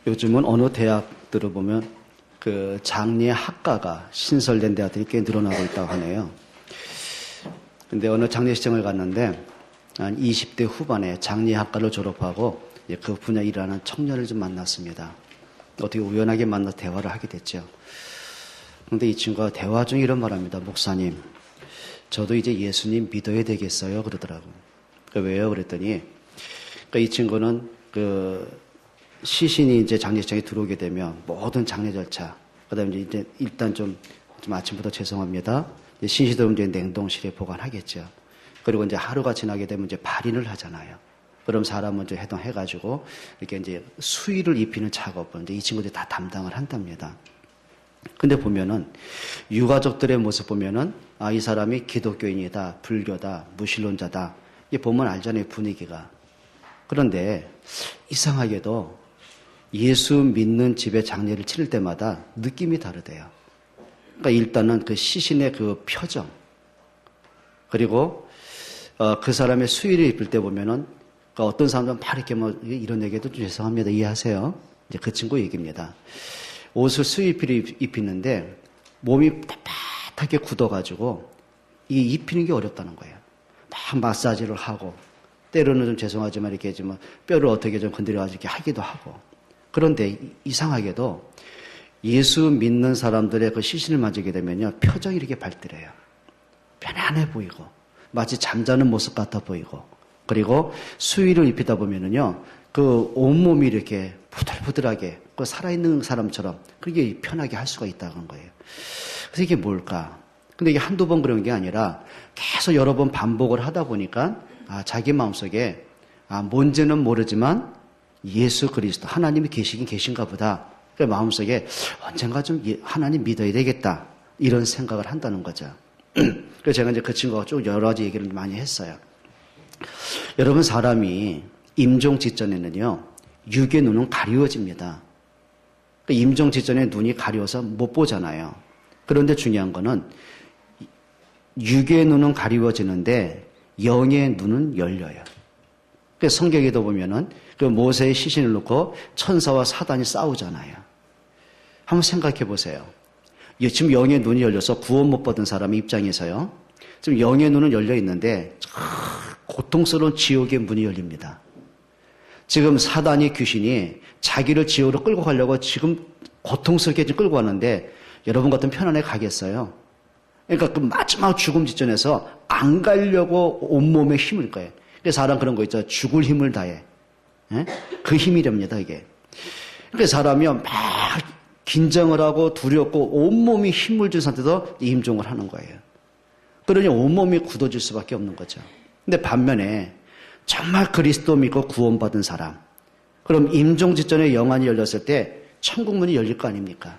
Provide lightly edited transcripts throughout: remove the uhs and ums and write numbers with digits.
요즘은 어느 대학들을 보면 그 장례 학과가 신설된 대학들이 꽤 늘어나고 있다고 하네요. 근데 어느 장례식장을 갔는데 한 20대 후반에 장례학과를 졸업하고 그 분야 일하는 청년을 좀 만났습니다. 어떻게 우연하게 만나 대화를 하게 됐죠. 근데 이 친구가 대화 중에 이런 말합니다. 목사님, 저도 이제 예수님 믿어야 되겠어요? 그러더라고요. 왜요? 그랬더니 이 친구는 시신이 이제 장례식장에 들어오게 되면 모든 장례 절차, 그 다음에 이제 일단 좀 아침부터 죄송합니다. 신시들은 이제 냉동실에 보관하겠죠. 그리고 이제 하루가 지나게 되면 이제 발인을 하잖아요. 그럼 사람 먼저 해동해가지고 이렇게 이제 수의를 입히는 작업을 이제 이 친구들이 다 담당을 한답니다. 근데 보면은 유가족들의 모습 보면은 이 사람이 기독교인이다, 불교다, 무신론자다. 이 보면 알잖아요, 분위기가. 그런데 이상하게도 예수 믿는 집에 장례를 치를 때마다 느낌이 다르대요. 그러니까 일단은 그 시신의 그 표정, 그리고 그 사람의 수의를 입을 때 보면은 그러니까 어떤 사람들은 막 이렇게 뭐 이런 얘기도 좀 죄송합니다. 이해하세요? 이제 그 친구 얘기입니다. 옷을 수의를 입히는데 몸이 빳빳하게 굳어가지고 이 입히는 게 어렵다는 거예요. 막 마사지를 하고 때로는 좀 죄송하지만 이렇게 좀 뼈를 어떻게 좀 건드려가지고 이렇게 하기도 하고. 그런데 이상하게도 예수 믿는 사람들의 그 시신을 만지게 되면요, 표정이 이렇게 발달해요. 편안해 보이고 마치 잠자는 모습 같아 보이고, 그리고 수의를 입히다 보면은요, 그 온몸이 이렇게 부들부들하게 그 살아있는 사람처럼 그렇게 편하게 할 수가 있다는 거예요. 그래서 이게 뭘까? 근데 이게 한두 번 그런 게 아니라 계속 여러 번 반복을 하다 보니까 자기 마음속에 뭔지는 모르지만 예수 그리스도 하나님이 계시긴 계신가 보다. 그 마음속에 언젠가 좀 하나님 믿어야 되겠다 이런 생각을 한다는 거죠. 그래서 제가 이제 그 친구가 쭉 여러 가지 얘기를 많이 했어요. 여러분, 사람이 임종 직전에는요, 육의 눈은 가리워집니다. 임종 직전에 눈이 가려워서 못 보잖아요. 그런데 중요한 거는 육의 눈은 가리워지는데 영의 눈은 열려요. 그래서 성경에도 보면은 그 모세의 시신을 놓고 천사와 사단이 싸우잖아요. 한번 생각해 보세요. 지금 영의 눈이 열려서 구원 못 받은 사람 입장에서요, 지금 영의 눈은 열려 있는데 고통스러운 지옥의 문이 열립니다. 지금 사단이, 귀신이 자기를 지옥으로 끌고 가려고 지금 고통스럽게 끌고 가는데 여러분 같으면 편안하게 가겠어요? 그러니까 그 마지막 죽음 직전에서 안 가려고 온몸에 힘을 거예요. 그래서 사람 그런 거 있죠. 죽을 힘을 다해. 그 힘이랍니다, 이게. 그래서 사람이요, 막 긴장을 하고 두렵고 온몸이 힘을 준 상태에서 임종을 하는 거예요. 그러니 온몸이 굳어질 수밖에 없는 거죠. 근데 반면에 정말 그리스도 믿고 구원받은 사람, 그럼 임종 직전에 영안이 열렸을 때 천국문이 열릴 거 아닙니까?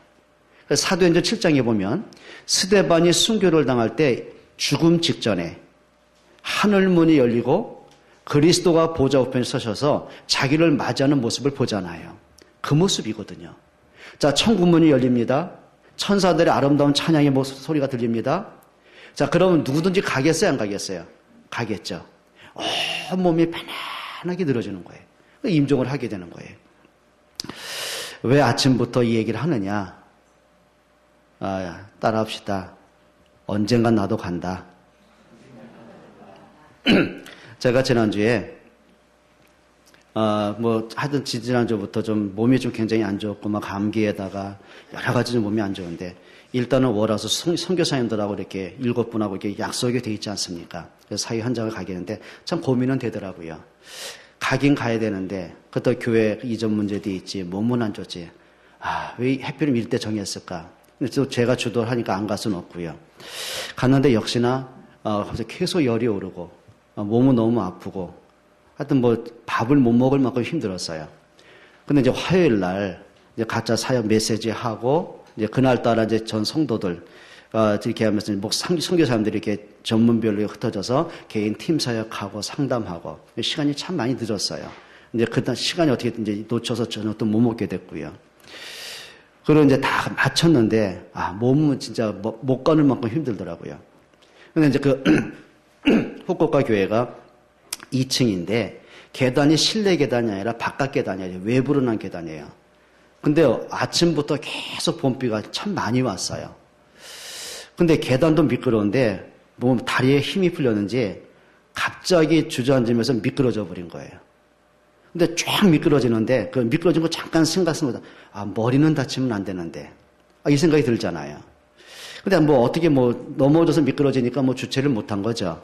사도행전 7장에 보면 스데반이 순교를 당할 때 죽음 직전에 하늘문이 열리고 그리스도가 보좌 우편에 서셔서 자기를 맞이하는 모습을 보잖아요. 그 모습이거든요. 자, 천국문이 열립니다. 천사들의 아름다운 찬양의 소리가 들립니다. 자, 그러면 누구든지 가겠어요, 안 가겠어요? 가겠죠. 온몸이 편안하게 늘어지는 거예요. 임종을 하게 되는 거예요. 왜 아침부터 이 얘기를 하느냐? 따라합시다. 언젠간 나도 간다. 제가 지난주에 하여튼 지난주부터 좀 몸이 좀 굉장히 안 좋고 막 감기에다가 여러 가지 좀 몸이 안 좋은데, 일단은 월화수 선교사님들하고 이렇게 7분하고 이렇게 약속이 돼 있지 않습니까? 그래서 사회 현장을 가겠는데 참 고민은 되더라고요. 가긴 가야 되는데 그것도 교회 이전 문제도 있지, 몸은 안 좋지. 왜 하필이면 이때 정했을까? 또 제가 주도를 하니까 안 갈 수는 없고요. 갔는데 역시나 갑자기 계속 열이 오르고 몸은 너무 아프고 하여튼 밥을 못 먹을 만큼 힘들었어요. 근데 이제 화요일 날 이제 각자 사역 메시지 하고 이제 그날따라 이제 전 성도들 이렇게 하면서 선교사님들이 이렇게 전문별로 흩어져서 개인 팀 사역하고 상담하고 시간이 참 많이 늦었어요. 이제 그날 시간이 어떻게 이제 놓쳐서 저녁도 못 먹게 됐고요. 그리고 이제 다 마쳤는데 몸은 진짜 못 가는 만큼 힘들더라고요. 근데 이제 후쿠오카 교회가 2층인데 계단이 실내 계단이 아니라 바깥 계단이 아니라 외부로 난 계단이에요. 근데 아침부터 계속 봄비가 참 많이 왔어요. 근데 계단도 미끄러운데 뭐 다리에 힘이 풀렸는지 갑자기 주저앉으면서 미끄러져 버린 거예요. 근데 쫙 미끄러지는데 그 미끄러진 거 잠깐 생각했습니다. 아, 머리는 다치면 안 되는데. 이 생각이 들잖아요. 근데 뭐 어떻게 뭐 넘어져서 미끄러지니까 뭐 주체를 못한 거죠.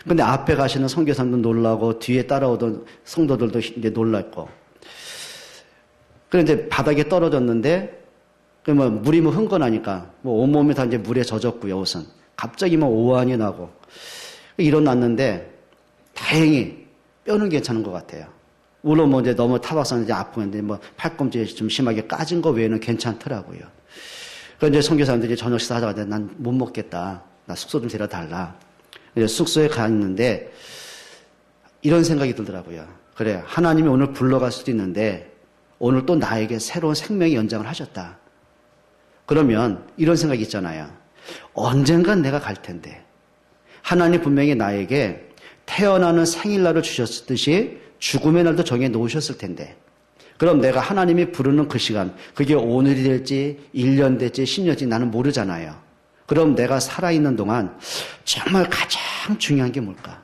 근데 앞에 가시는 선교사님도 놀라고 뒤에 따라오던 성도들도 이제 놀랐고. 그런데 이제 바닥에 떨어졌는데 뭐 물이 뭐 흥건하니까 뭐 온몸이 다 이제 물에 젖었고요, 옷은. 갑자기 뭐 오한이 나고 일어났는데 다행히 뼈는 괜찮은 것 같아요. 물론 뭐 이제 너무 타박상 이제 아프는데 뭐 팔꿈치에 좀 심하게 까진 거 외에는 괜찮더라고요. 그래서 이제 선교사님들이 저녁 식사하자마자 난 못 먹겠다. 나 숙소 좀 데려달라. 이제 숙소에 가 있는데 이런 생각이 들더라고요. 그래, 하나님이 오늘 불러갈 수도 있는데 오늘 또 나에게 새로운 생명의 연장을 하셨다. 그러면 이런 생각이 있잖아요. 언젠간 내가 갈 텐데 하나님 분명히 나에게 태어나는 생일날을 주셨듯이 죽음의 날도 정해 놓으셨을 텐데 그럼 내가 하나님이 부르는 그 시간 그게 오늘이 될지 1년 될지 10년 될지 나는 모르잖아요. 그럼 내가 살아있는 동안 정말 가장 중요한 게 뭘까?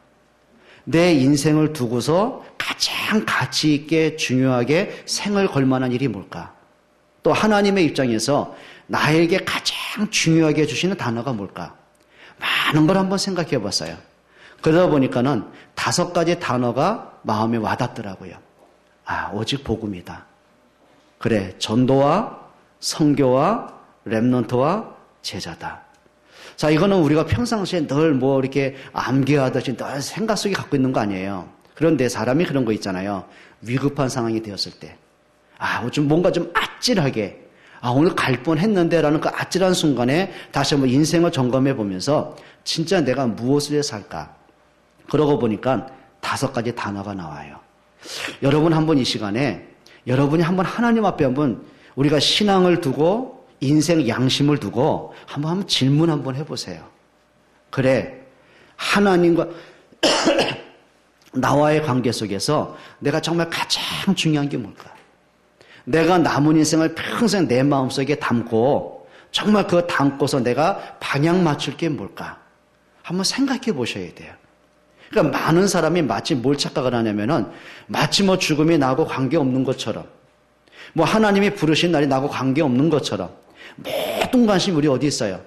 내 인생을 두고서 가장 가치 있게 중요하게 생을 걸 만한 일이 뭘까? 또 하나님의 입장에서 나에게 가장 중요하게 주시는 단어가 뭘까? 많은 걸 한번 생각해 봤어요. 그러다 보니까는 5가지 단어가 마음에 와닿더라고요. 아, 오직 복음이다. 그래, 전도와 선교와 렘넌트와 제자다. 자, 이거는 우리가 평상시에 늘 뭐 이렇게 암기하듯이 늘 생각 속에 갖고 있는 거 아니에요. 그런데 사람이 그런 거 있잖아요. 위급한 상황이 되었을 때. 아, 좀 뭔가 좀 아찔하게. 아, 오늘 갈 뻔 했는데 라는 그 아찔한 순간에 다시 한번 인생을 점검해 보면서 진짜 내가 무엇을 해서 살까? 그러고 보니까 5가지 단어가 나와요. 여러분 한번 이 시간에 여러분이 한번 하나님 앞에 한번 우리가 신앙을 두고 인생 양심을 두고 한번 질문 한번 해보세요. 그래, 하나님과 나와의 관계 속에서 내가 정말 가장 중요한 게 뭘까? 내가 남은 인생을 평생 내 마음속에 담고 정말 그거 담고서 내가 방향 맞출 게 뭘까? 한번 생각해 보셔야 돼요. 그러니까 많은 사람이 마치 뭘 착각을 하냐면은 마치 뭐 죽음이 나하고 관계없는 것처럼 뭐 하나님이 부르신 날이 나하고 관계없는 것처럼 모든 관심이 우리 어디 있어요?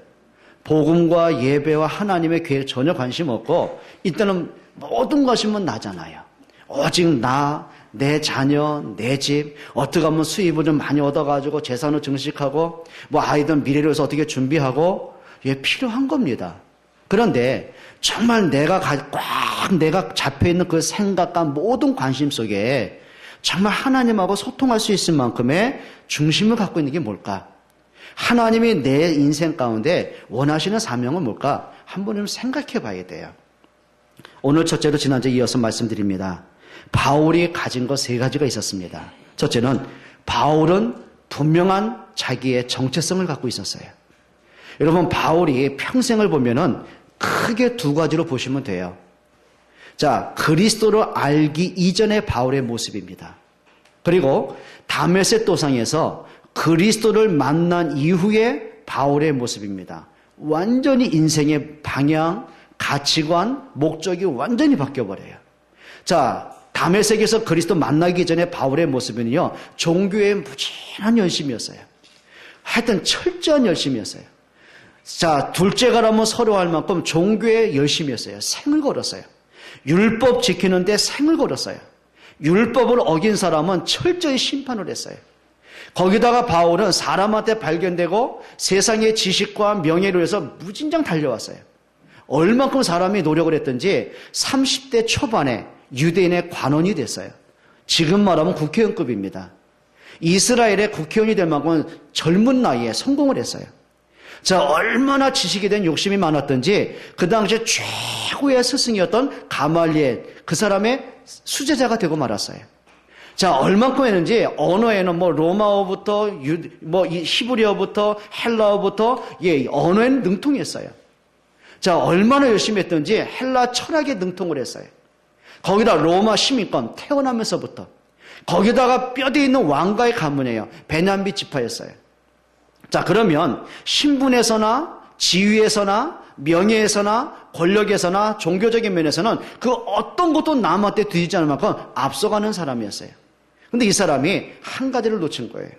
복음과 예배와 하나님의 계획 전혀 관심 없고 일단은 모든 관심은 나잖아요. 오직 나, 내 자녀, 내 집, 어떻게 하면 수입을 좀 많이 얻어가지고 재산을 증식하고 뭐 아이들 미래를 위해서 어떻게 준비하고 예, 필요한 겁니다. 그런데 정말 내가 잡혀있는 그 생각과 모든 관심 속에 정말 하나님하고 소통할 수 있을 만큼의 중심을 갖고 있는 게 뭘까? 하나님이 내 인생 가운데 원하시는 사명은 뭘까? 한번 좀 생각해 봐야 돼요. 오늘 첫째로 지난주에 이어서 말씀드립니다. 바울이 가진 것 3가지가 있었습니다. 첫째는 바울은 분명한 자기의 정체성을 갖고 있었어요. 여러분, 바울이 평생을 보면은 크게 2가지로 보시면 돼요. 자, 그리스도를 알기 이전의 바울의 모습입니다. 그리고 다메섹 도상에서 그리스도를 만난 이후의 바울의 모습입니다. 완전히 인생의 방향, 가치관, 목적이 완전히 바뀌어버려요. 자, 다메섹에서 그리스도 만나기 전에 바울의 모습은요, 종교에 무진한 열심이었어요. 하여튼 철저한 열심이었어요. 자, 둘째가라면 서로 할 만큼 종교에 열심이었어요. 생을 걸었어요. 율법 지키는데 생을 걸었어요. 율법을 어긴 사람은 철저히 심판을 했어요. 거기다가 바울은 사람한테 발견되고 세상의 지식과 명예를 위해서 무진장 달려왔어요. 얼만큼 사람이 노력을 했든지 30대 초반에 유대인의 관원이 됐어요. 지금 말하면 국회의원급입니다. 이스라엘의 국회의원이 될 만큼 젊은 나이에 성공을 했어요. 자, 얼마나 지식에 대한 욕심이 많았던지 그 당시에 최고의 스승이었던 가말리엘, 그 사람의 수제자가 되고 말았어요. 자, 얼만큼 했는지 언어에는 뭐 로마어부터 뭐 히브리어부터 헬라어부터 예, 언어에는 능통했어요. 자, 얼마나 열심히 했던지 헬라 철학에 능통을 했어요. 거기다 로마 시민권 태어나면서부터 거기다가 뼈대 있는 왕가의 가문이에요. 베냐민 지파였어요. 자, 그러면 신분에서나 지위에서나 명예에서나 권력에서나 종교적인 면에서는 그 어떤 것도 남한테 뒤지지 않을 만큼 앞서가는 사람이었어요. 근데 이 사람이 한 가지를 놓친 거예요.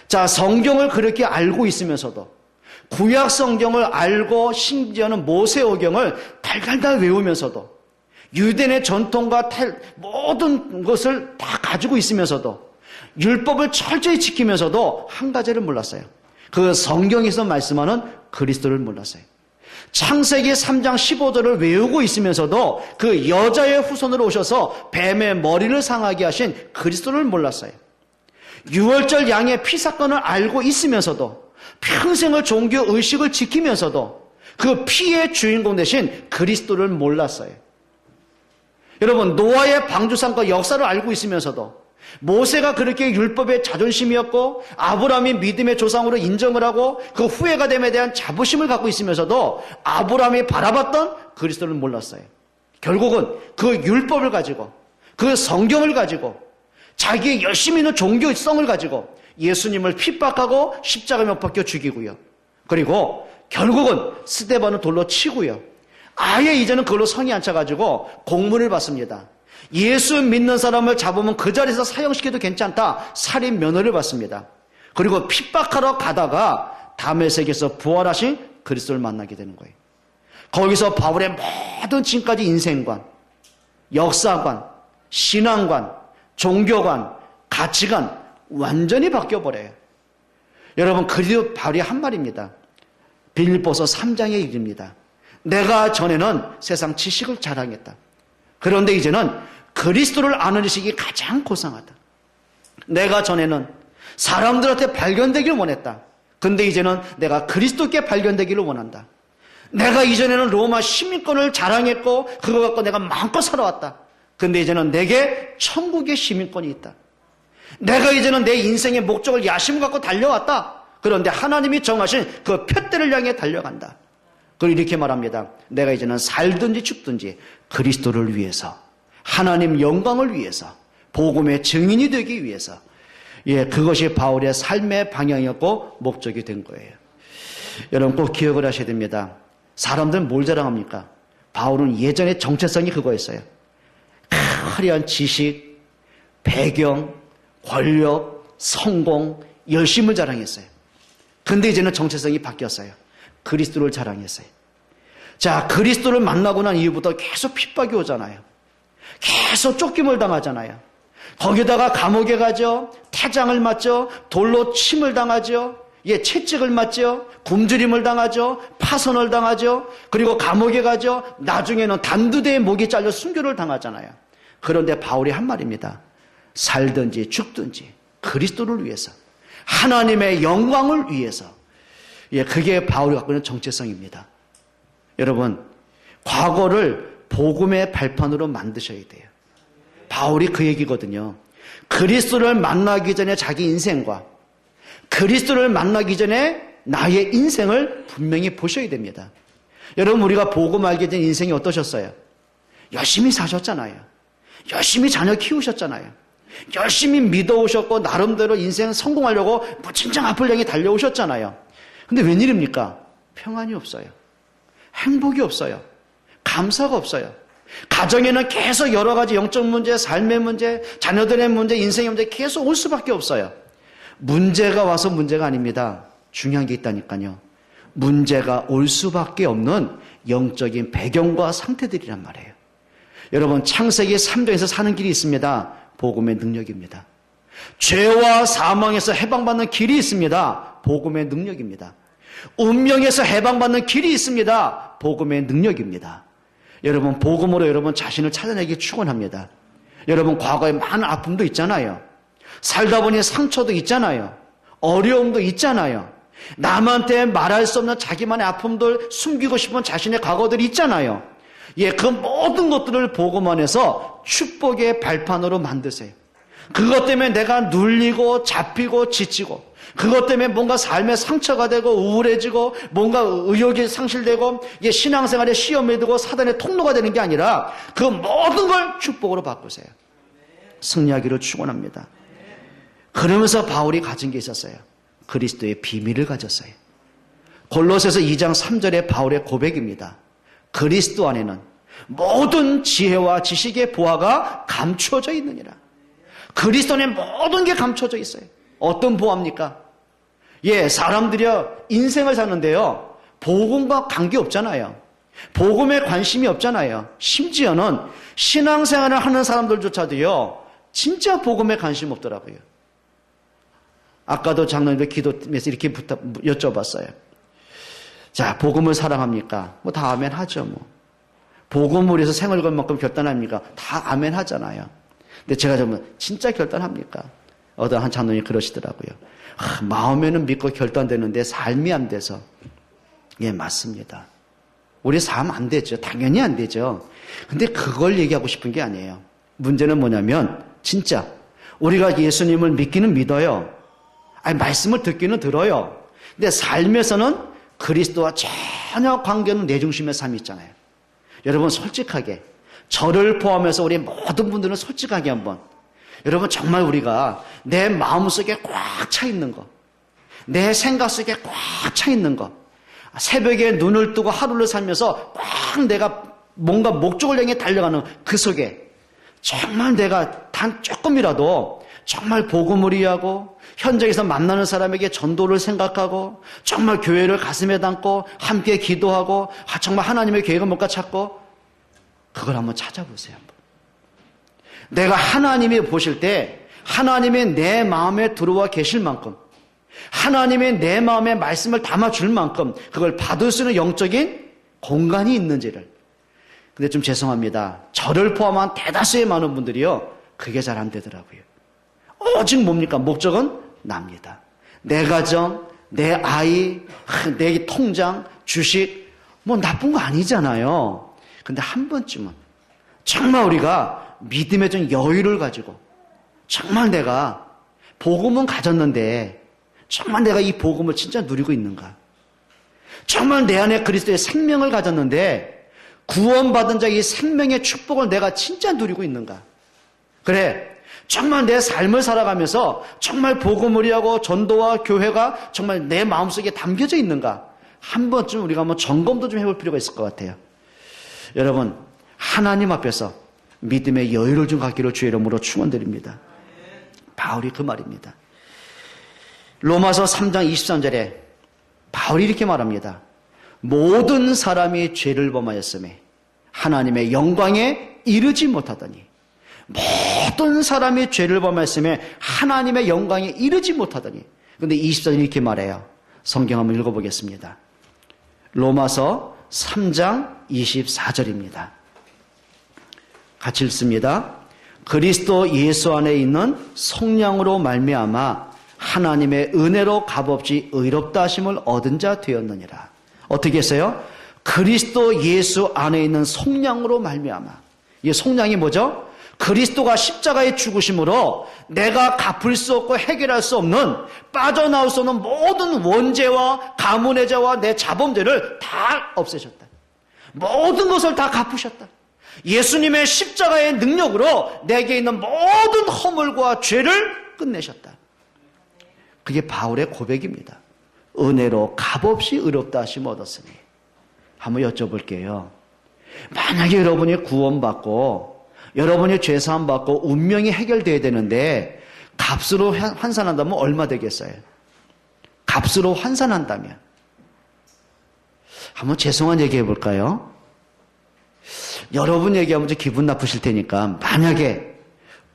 자, 성경을 그렇게 알고 있으면서도, 구약 성경을 알고 심지어는 모세오경을 달달달 외우면서도, 유대인의 전통과 모든 것을 다 가지고 있으면서도, 율법을 철저히 지키면서도 한 가지를 몰랐어요. 그 성경에서 말씀하는 그리스도를 몰랐어요. 창세기 3장 15절을 외우고 있으면서도 그 여자의 후손으로 오셔서 뱀의 머리를 상하게 하신 그리스도를 몰랐어요. 유월절 양의 피 사건을 알고 있으면서도, 평생을 종교 의식을 지키면서도 그 피의 주인공 되신 그리스도를 몰랐어요. 여러분, 노아의 방주상과 역사를 알고 있으면서도, 모세가 그렇게 율법의 자존심이었고 아브라함이 믿음의 조상으로 인정을 하고 그 후회가 됨에 대한 자부심을 갖고 있으면서도 아브라함이 바라봤던 그리스도를 몰랐어요. 결국은 그 율법을 가지고, 그 성경을 가지고, 자기의 열심히 있는 종교성을 가지고 예수님을 핍박하고 십자가에 못 박혀 죽이고요. 그리고 결국은 스데반을 돌로 치고요. 아예 이제는 그걸로 성이 안 차가지고 공문을 받습니다. 예수 믿는 사람을 잡으면 그 자리에서 사형시켜도 괜찮다. 살인 면허를 받습니다. 그리고 핍박하러 가다가 다메섹에서 부활하신 그리스도를 만나게 되는 거예요. 거기서 바울의 모든 지금까지 인생관, 역사관, 신앙관, 종교관, 가치관 완전히 바뀌어버려요. 여러분, 그리고 바울이 한 말입니다. 빌립보서 3장의 일입니다. 내가 전에는 세상 지식을 자랑했다. 그런데 이제는 그리스도를 아는 지식이 가장 고상하다. 내가 전에는 사람들한테 발견되기를 원했다. 근데 이제는 내가 그리스도께 발견되기를 원한다. 내가 이전에는 로마 시민권을 자랑했고 그거 갖고 내가 마음껏 살아왔다. 근데 이제는 내게 천국의 시민권이 있다. 내가 이제는 내 인생의 목적을 야심을 갖고 달려왔다. 그런데 하나님이 정하신 그 표대를 향해 달려간다. 그리고 이렇게 말합니다. 내가 이제는 살든지 죽든지 그리스도를 위해서, 하나님 영광을 위해서, 복음의 증인이 되기 위해서, 그것이 바울의 삶의 방향이었고 목적이 된 거예요. 여러분 꼭 기억을 하셔야 됩니다. 사람들은 뭘 자랑합니까? 바울은 예전에 정체성이 그거였어요. 화려한 지식, 배경, 권력, 성공, 열심을 자랑했어요. 근데 이제는 정체성이 바뀌었어요. 그리스도를 자랑했어요. 자, 그리스도를 만나고 난 이후부터 계속 핍박이 오잖아요. 계속 쫓김을 당하잖아요. 거기다가 감옥에 가죠. 태장을 맞죠. 돌로 침을 당하죠. 채찍을 맞죠. 굶주림을 당하죠. 파선을 당하죠. 그리고 감옥에 가죠. 나중에는 단두대에 목이 잘려 순교를 당하잖아요. 그런데 바울이 한 말입니다. 살든지 죽든지 그리스도를 위해서, 하나님의 영광을 위해서. 그게 바울이 갖고 있는 정체성입니다. 여러분, 과거를 복음의 발판으로 만드셔야 돼요. 바울이 그 얘기거든요. 그리스도를 만나기 전에 자기 인생과 그리스도를 만나기 전에 나의 인생을 분명히 보셔야 됩니다. 여러분, 우리가 복음 알게 된 인생이 어떠셨어요? 열심히 사셨잖아요. 열심히 자녀 키우셨잖아요. 열심히 믿어오셨고 나름대로 인생 성공하려고 무진장 앞을 향해 달려오셨잖아요. 근데 웬일입니까? 평안이 없어요. 행복이 없어요. 감사가 없어요. 가정에는 계속 여러 가지 영적 문제, 삶의 문제, 자녀들의 문제, 인생의 문제 계속 올 수밖에 없어요. 문제가 와서 문제가 아닙니다. 중요한 게 있다니까요. 문제가 올 수밖에 없는 영적인 배경과 상태들이란 말이에요. 여러분, 창세기 3장에서 사는 길이 있습니다. 복음의 능력입니다. 죄와 사망에서 해방받는 길이 있습니다. 복음의 능력입니다. 운명에서 해방받는 길이 있습니다. 복음의 능력입니다. 여러분, 복음으로 여러분 자신을 찾아내기 축원합니다. 여러분, 과거에 많은 아픔도 있잖아요. 살다 보니 상처도 있잖아요. 어려움도 있잖아요. 남한테 말할 수 없는 자기만의 아픔들, 숨기고 싶은 자신의 과거들이 있잖아요. 그 모든 것들을 복음 안에서 축복의 발판으로 만드세요. 그것 때문에 내가 눌리고 잡히고 지치고, 그것 때문에 뭔가 삶에 상처가 되고 우울해지고 뭔가 의욕이 상실되고 신앙생활에 시험에 들고 사단의 통로가 되는 게 아니라 그 모든 걸 축복으로 바꾸세요. 승리하기를 축원합니다. 그러면서 바울이 가진 게 있었어요. 그리스도의 비밀을 가졌어요. 골로새서 2장 3절의 바울의 고백입니다. 그리스도 안에는 모든 지혜와 지식의 보화가 감추어져 있느니라. 그리스도 안에 모든 게 감춰져 있어요. 어떤 보화입니까? 사람들이요 인생을 사는데요 복음과 관계없잖아요. 복음에 관심이 없잖아요. 심지어는 신앙생활을 하는 사람들조차도요 진짜 복음에 관심 없더라고요. 아까도 장로님들 기도에서 이렇게 여쭤봤어요. 자, 복음을 사랑합니까? 다 아멘 하죠, 복음을 위해서 생을 걸 만큼 결단합니까? 다 아멘 하잖아요. 근데 제가 정말 진짜 결단합니까? 어떤 한 장로님이 그러시더라고요. 마음에는 믿고 결단되는데 삶이 안 돼서. 맞습니다. 우리 삶 안 되죠. 당연히 안 되죠. 근데 그걸 얘기하고 싶은 게 아니에요. 문제는 뭐냐면 진짜 우리가 예수님을 믿기는 믿어요. 말씀을 듣기는 들어요. 근데 삶에서는 그리스도와 전혀 관계는 내 중심의 삶이 있잖아요. 여러분 솔직하게 저를 포함해서 우리 모든 분들은 솔직하게 한번 여러분 정말 우리가 내 마음속에 꽉 차 있는 거 내 생각 속에 꽉 차 있는 거 새벽에 눈을 뜨고 하루를 살면서 꽉 내가 뭔가 목적을 향해 달려가는 그 속에 정말 내가 단 조금이라도 정말 복음을 이해하고 현장에서 만나는 사람에게 전도를 생각하고 정말 교회를 가슴에 담고 함께 기도하고 정말 하나님의 계획을 뭔가 찾고 그걸 한번 찾아보세요. 내가 하나님이 보실 때 하나님이 내 마음에 들어와 계실 만큼 하나님이 내 마음에 말씀을 담아줄 만큼 그걸 받을 수 있는 영적인 공간이 있는지를. 근데 좀 죄송합니다. 저를 포함한 대다수의 많은 분들이요 그게 잘 안 되더라고요. 오직 뭡니까? 목적은 납니다. 내 가정, 내 아이, 내 통장, 주식 나쁜 거 아니잖아요. 근데 한 번쯤은 정말 우리가 믿음의 좀 여유를 가지고 정말 내가 복음은 가졌는데 정말 내가 이 복음을 진짜 누리고 있는가? 정말 내 안에 그리스도의 생명을 가졌는데 구원받은 자의 이 생명의 축복을 내가 진짜 누리고 있는가? 그래, 정말 내 삶을 살아가면서 정말 복음을 이하고 전도와 교회가 정말 내 마음속에 담겨져 있는가? 한 번쯤 우리가 한번 점검도 좀 해볼 필요가 있을 것 같아요. 여러분, 하나님 앞에서 믿음의 여유를 좀 갖기를 주의 이름으로 축원드립니다. 바울이 그 말입니다. 로마서 3장 23절에 바울이 이렇게 말합니다. 모든 사람이 죄를 범하였음에 하나님의 영광에 이르지 못하더니 모든 사람이 죄를 범하였음에 하나님의 영광에 이르지 못하더니 그런데 24절에 이렇게 말해요. 성경 한번 읽어보겠습니다. 로마서 3장 24절입니다. 같이 읽습니다. 그리스도 예수 안에 있는 성령으로 말미암아 하나님의 은혜로 값없이 의롭다 하심을 얻은 자 되었느니라. 어떻게 했어요? 그리스도 예수 안에 있는 속량으로 말미암아. 이 속량이 뭐죠? 그리스도가 십자가에 죽으심으로 내가 갚을 수 없고 해결할 수 없는 빠져나올 수 없는 모든 원죄와 가문의 죄와 내 자범죄를 다 없애셨다. 모든 것을 다 갚으셨다. 예수님의 십자가의 능력으로 내게 있는 모든 허물과 죄를 끝내셨다. 그게 바울의 고백입니다. 은혜로 값없이 의롭다 하심 얻었으니. 한번 여쭤볼게요. 만약에 여러분이 구원받고 여러분이 죄사함 받고 운명이 해결돼야 되는데 값으로 환산한다면 얼마 되겠어요? 값으로 환산한다면 한번 죄송한 얘기 해볼까요? 여러분 얘기하면 좀 기분 나쁘실 테니까 만약에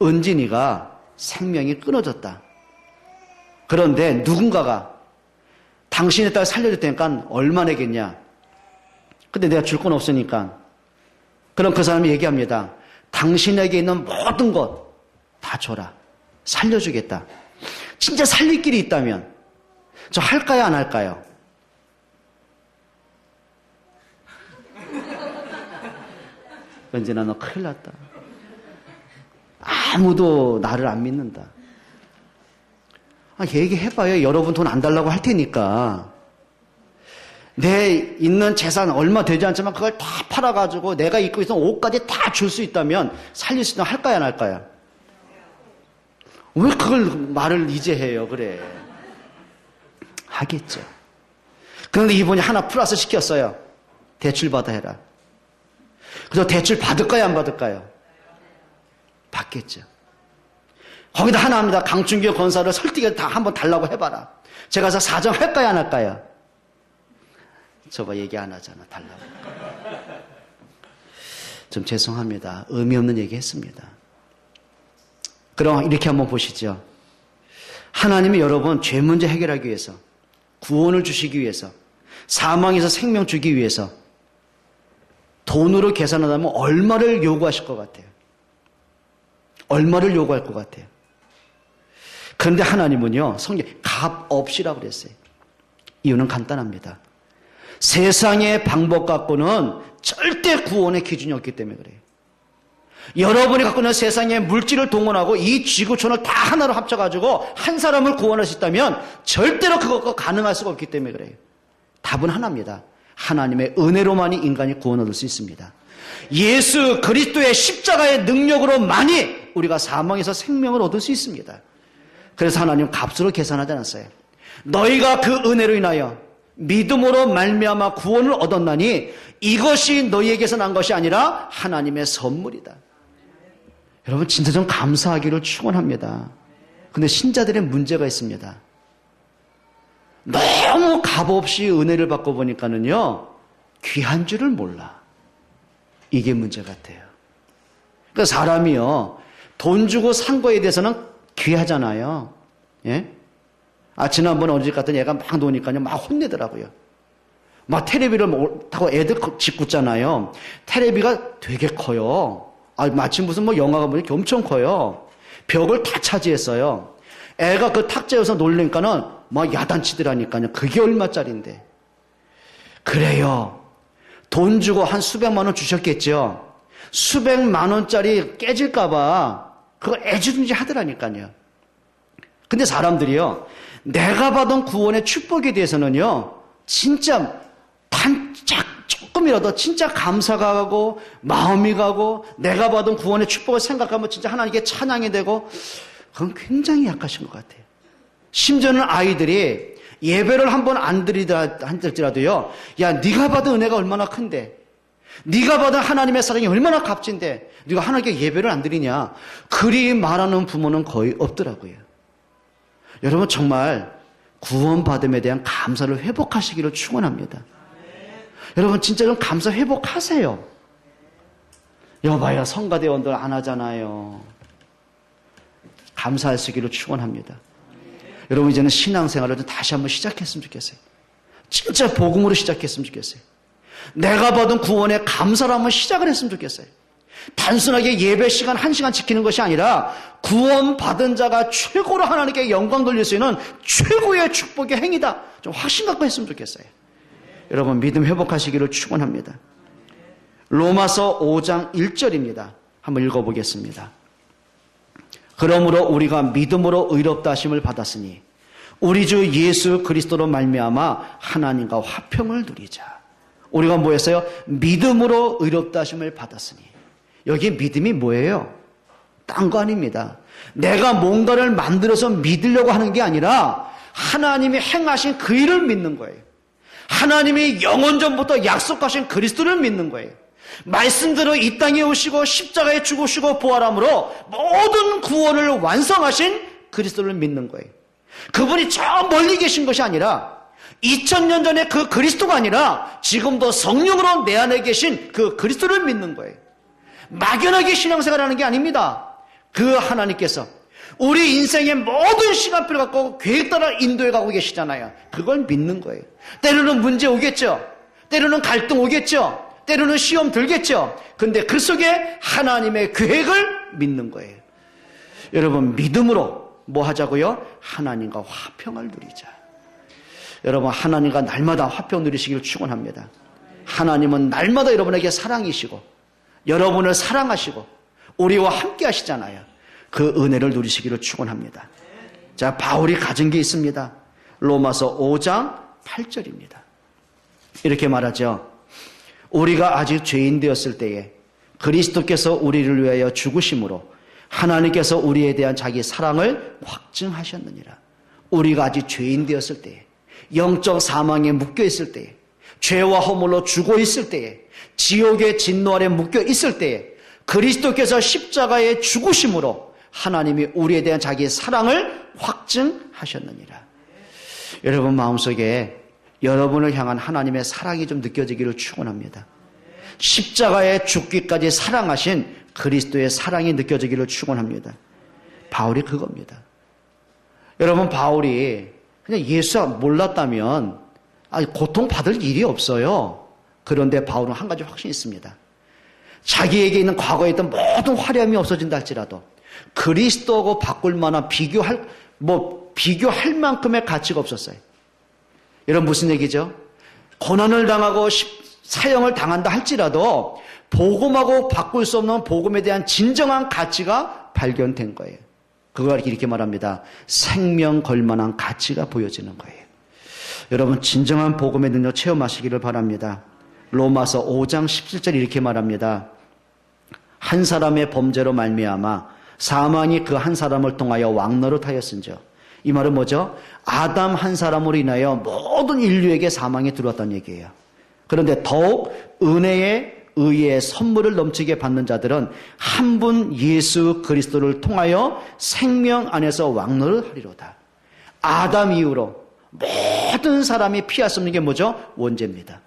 은진이가 생명이 끊어졌다. 그런데 누군가가 당신의 딸 살려줄 테니까 얼마 내겠냐? 근데 내가 줄 건 없으니까 그럼 그 사람이 얘기합니다. 당신에게 있는 모든 것 다 줘라. 살려주겠다. 진짜 살릴 길이 있다면 저 할까요 안 할까요? 은진아 너 큰일 났다. 아무도 나를 안 믿는다. 얘기해봐요. 여러분 돈 안 달라고 할 테니까. 내 있는 재산 얼마 되지 않지만 그걸 다 팔아가지고 내가 입고 있는 옷까지 다 줄 수 있다면 살릴 수 있다면 할까요 안 할까요? 왜 그걸 말을 이제 해요? 그래. 하겠죠. 그런데 이분이 하나 플러스 시켰어요. 대출 받아 해라. 그래서 대출 받을까요? 안 받을까요? 받겠죠. 거기다 하나 합니다. 강춘규 권사를 설득해 다 한번 달라고 해봐라. 제가 가서 사정할까요? 안 할까요? 저봐 얘기 안 하잖아. 달라고. 좀 죄송합니다. 의미 없는 얘기 했습니다. 그럼 이렇게 한번 보시죠. 하나님이 여러분 죄 문제 해결하기 위해서, 구원을 주시기 위해서, 사망에서 생명 주기 위해서 돈으로 계산하다면 얼마를 요구하실 것 같아요? 얼마를 요구할 것 같아요? 그런데 하나님은요, 성경 값 없이라고 그랬어요. 이유는 간단합니다. 세상의 방법 갖고는 절대 구원의 기준이 없기 때문에 그래요. 여러분이 갖고 있는 세상의 물질을 동원하고 이 지구촌을 다 하나로 합쳐가지고 한 사람을 구원할 수 있다면 절대로 그것과 가능할 수가 없기 때문에 그래요. 답은 하나입니다. 하나님의 은혜로만이 인간이 구원 얻을 수 있습니다. 예수 그리스도의 십자가의 능력으로만이 우리가 사망에서 생명을 얻을 수 있습니다. 그래서 하나님 값으로 계산하지 않았어요. 너희가 그 은혜로 인하여 믿음으로 말미암아 구원을 얻었나니 이것이 너희에게서 난 것이 아니라 하나님의 선물이다. 여러분 진짜 좀 감사하기를 축원합니다. 근데 신자들의 문제가 있습니다. 너무 값없이 은혜를 받고 보니까는요, 귀한 줄을 몰라. 이게 문제 같아요. 그러니까 사람이요, 돈 주고 산 거에 대해서는 귀하잖아요. 예? 지난번에 어디 갔더니 애가 막 노니까요, 막 혼내더라고요. 막 테레비를 타고 애들 짓궂잖아요. 테레비가 되게 커요. 마침 무슨 뭐 영화가 보니까 엄청 커요. 벽을 다 차지했어요. 애가 그 탁자에서 놀리니까는 막 야단치더라니까요. 그게 얼마짜린데. 그래요. 돈 주고 한 수백만 원 주셨겠죠. 수백만 원짜리 깨질까봐 그거 애주든지 하더라니까요. 근데 사람들이요, 내가 받은 구원의 축복에 대해서는요, 진짜 조금이라도 진짜 감사가 가고 마음이 가고 내가 받은 구원의 축복을 생각하면 진짜 하나님께 찬양이 되고, 그건 굉장히 약하신 것 같아요. 심지어는 아이들이 예배를 한번 안 드리더라도요, 야, 네가 받은 은혜가 얼마나 큰데, 네가 받은 하나님의 사랑이 얼마나 값진데 네가 하나님께 예배를 안 드리냐, 그리 말하는 부모는 거의 없더라고요. 여러분 정말 구원받음에 대한 감사를 회복하시기를 축원합니다. 여러분 진짜 좀 감사 회복하세요. 여봐야 성가대원들 안 하잖아요. 감사하시기를 축원합니다. 여러분 이제는 신앙생활을 좀 다시 한번 시작했으면 좋겠어요. 진짜 복음으로 시작했으면 좋겠어요. 내가 받은 구원에 감사를 한번 시작을 했으면 좋겠어요. 단순하게 예배 시간 1시간 지키는 것이 아니라 구원받은 자가 최고로 하나님께 영광 돌릴 수 있는 최고의 축복의 행위다, 좀 확신 갖고 했으면 좋겠어요. 여러분 믿음 회복하시기를 축원합니다. 로마서 5장 1절입니다. 한번 읽어보겠습니다. 그러므로 우리가 믿음으로 의롭다 하심을 받았으니 우리 주 예수 그리스도로 말미암아 하나님과 화평을 누리자. 우리가 뭐였어요? 믿음으로 의롭다 하심을 받았으니. 여기 믿음이 뭐예요? 딴 거 아닙니다. 내가 뭔가를 만들어서 믿으려고 하는 게 아니라 하나님이 행하신 그 일을 믿는 거예요. 하나님이 영원전부터 약속하신 그리스도를 믿는 거예요. 말씀대로 이 땅에 오시고 십자가에 죽으시고 부활함으로 모든 구원을 완성하신 그리스도를 믿는 거예요. 그분이 저 멀리 계신 것이 아니라 2000년 전에 그 그리스도가 아니라 지금도 성령으로 내 안에 계신 그 그리스도를 믿는 거예요. 막연하게 신앙생활하는 게 아닙니다. 그 하나님께서 우리 인생의 모든 시간표를 갖고 계획 따라 인도해 가고 계시잖아요. 그걸 믿는 거예요. 때로는 문제 오겠죠. 때로는 갈등 오겠죠. 때로는 시험 들겠죠. 근데 그 속에 하나님의 계획을 믿는 거예요. 여러분 믿음으로 뭐 하자고요? 하나님과 화평을 누리자. 여러분 하나님과 날마다 화평 누리시기를 축원합니다. 하나님은 날마다 여러분에게 사랑이시고 여러분을 사랑하시고 우리와 함께 하시잖아요. 그 은혜를 누리시기를 축원합니다. 자, 바울이 가진 게 있습니다. 로마서 5장 8절입니다. 이렇게 말하죠. 우리가 아직 죄인 되었을 때에 그리스도께서 우리를 위하여 죽으심으로 하나님께서 우리에 대한 자기 사랑을 확증하셨느니라. 우리가 아직 죄인 되었을 때에, 영적 사망에 묶여 있을 때에, 죄와 허물로 죽어 있을 때에, 지옥의 진노 아래 묶여 있을 때에 그리스도께서 십자가의 죽으심으로 하나님이 우리에 대한 자기의 사랑을 확증하셨느니라. 여러분 마음속에 여러분을 향한 하나님의 사랑이 좀 느껴지기를 축원합니다. 십자가에 죽기까지 사랑하신 그리스도의 사랑이 느껴지기를 축원합니다. 바울이 그겁니다. 여러분 바울이 그냥 예수 몰랐다면 고통받을 일이 없어요. 그런데 바울은 한 가지 확신이 있습니다. 자기에게 있는 과거에 있던 모든 화려함이 없어진다 할지라도 그리스도하고 바꿀 만한 비교할 만큼의 가치가 없었어요. 여러분 무슨 얘기죠? 고난을 당하고 사형을 당한다 할지라도 복음하고 바꿀 수 없는 복음에 대한 진정한 가치가 발견된 거예요. 그걸 이렇게 말합니다. 생명 걸 만한 가치가 보여지는 거예요. 여러분 진정한 복음의 능력 체험하시기를 바랍니다. 로마서 5장 17절 이렇게 말합니다. 한 사람의 범죄로 말미암아 사망이 그 한 사람을 통하여 왕노릇하였은즉. 이 말은 뭐죠? 아담 한 사람으로 인하여 모든 인류에게 사망이 들어왔다는 얘기예요. 그런데 더욱 은혜의 의의 선물을 넘치게 받는 자들은 한 분 예수 그리스도를 통하여 생명 안에서 왕노를 하리로다. 아담 이후로 모든 사람이 피할 수 없는 게 뭐죠? 원죄입니다.